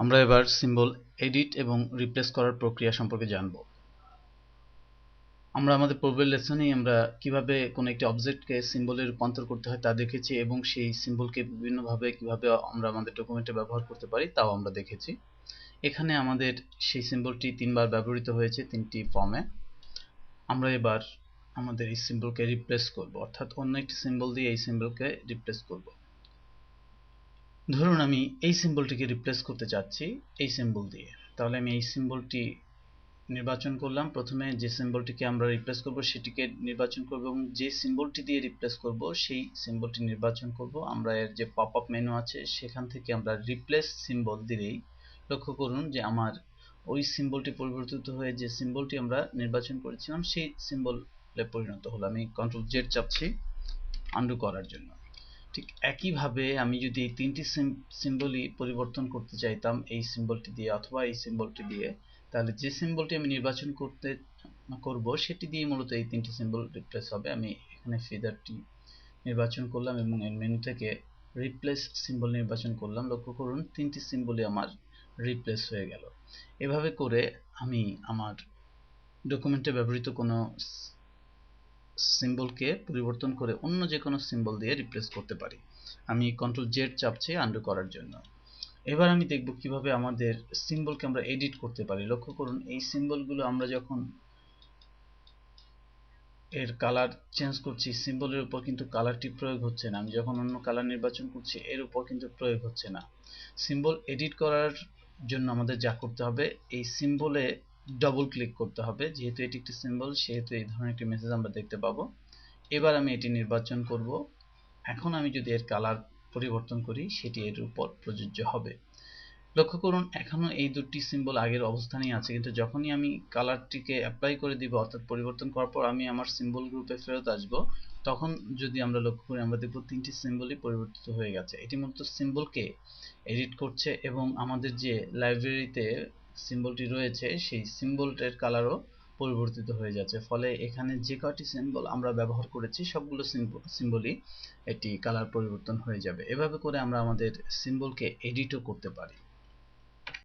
আমরা এবার symbol edit এবং রিপ্লেস করার প্রক্রিয়া সম্পর্কে জানব। আমরা আমাদের পূর্বের লেসনেই আমরা কিভাবে কোনো একটি অবজেক্টকে সিম্বলে রূপান্তর করতে হয় তা দেখেছি এবং সেই সিম্বলকে বিভিন্নভাবে কিভাবে আমরা আমাদের ডকুমেন্টে ব্যবহার করতে পারি তাও আমরা দেখেছি। এখানে আমাদের সেই সিম্বলটি তিনবার ব্যবহৃত হয়েছে তিনটি ফর্মে। আমরা এবার আমাদের এই সিম্বলকে রিপ্লেস করব, অর্থাৎ অন্য একটি সিম্বল দিয়ে এই সিম্বলকে রিপ্লেস করব। ধরুন আমি এই সিম্বলটিকে রিপ্লেস করতে চাচ্ছি এই সিম্বল দিয়ে। তাহলে আমি এই সিম্বলটি নির্বাচন করলাম। প্রথমে যে সিম্বলটিকে আমরা রিপ্লেস করব সেটিকে নির্বাচন করব এবং যে সিম্বলটি দিয়ে রিপ্লেস করব সেই সিম্বলটি নির্বাচন করব। আমরা এর যে পপআপ মেনু আছে সেখান থেকে আমরা রিপ্লেস সিম্বল দিলেই লক্ষ্য করুন যে আমার ওই সিম্বলটি পরিবর্তিত হয়ে যে সিম্বলটি আমরা নির্বাচন করেছিলাম সেই সিম্বলে পরিণত হলো। আমি কন্ট্রোল জেড চাপছি আনডু করার জন্য। ঠিক একইভাবে আমি যদি এই তিনটি সিম্বলই পরিবর্তন করতে চাইতাম এই সিম্বলটি দিয়ে অথবা এই সিম্বলটি দিয়ে, তাহলে যে সিম্বলটি আমি নির্বাচন করব সেটি দিয়ে মূলত এই তিনটি সিম্বল রিপ্লেস হবে। আমি এখানে ফিদারটি নির্বাচন করলাম এবং এর মেনু থেকে রিপ্লেস সিম্বল নির্বাচন করলাম। লক্ষ্য করুন তিনটি সিম্বলই আমার রিপ্লেস হয়ে গেল। এভাবে করে আমি আমার ডকুমেন্টে ব্যবহৃত কোনো সিম্বলকে পরিবর্তন করে অন্য যে কোনো সিম্বল দিয়ে রিপ্লেস করতে পারি। আমি কন্ট্রোল জেড চাপছি আনডু করার জন্য। এবার আমি দেখব কিভাবে আমাদের সিম্বলকে আমরা এডিট করতে পারি। লক্ষ্য করুন এই সিম্বলগুলো আমরা যখন এর কালার চেঞ্জ করছি সিম্বলের উপর কিন্তু কালারটি প্রয়োগ হচ্ছে না। আমি যখন অন্য কালার নির্বাচন করছি এর উপর কিন্তু প্রয়োগ হচ্ছে না। সিম্বল এডিট করার জন্য আমাদের যা করতে হবে এই সিম্বলে ডবল ক্লিক করতে হবে। যেহেতু এটি একটি সিম্বল সেহেতু এই ধরনের একটি মেসেজ আমরা দেখতে পাবো। এবার আমি এটি নির্বাচন করব। এখন আমি যদি এর কালার পরিবর্তন করি সেটি এর উপর প্রযোজ্য হবে। লক্ষ্য করুন এখনো এই দুটি সিম্বল আগের অবস্থানেই আছে, কিন্তু যখনই আমি কালারটিকে অ্যাপ্লাই করে দিব অর্থাৎ পরিবর্তন করার পর আমি আমার সিম্বল গ্রুপে ফেরত আসব, তখন যদি আমরা লক্ষ্য করি আমরা দেখব তিনটি সিম্বলই পরিবর্তিত হয়ে গেছে। এটি মূলত সিম্বলকে এডিট করছে এবং আমাদের যে লাইব্রেরিতে সিম্বলটি রয়েছে সেই সিম্বলটির কালারও পরিবর্তিত হয়ে যাচ্ছে। ফলে এখানে যে কয়টি সিম্বল আমরা ব্যবহার করেছি সবগুলো সিম্বলই এটি কালার পরিবর্তন হয়ে যাবে। এভাবে করে আমরা আমাদের সিম্বলকে এডিটও করতে পারি।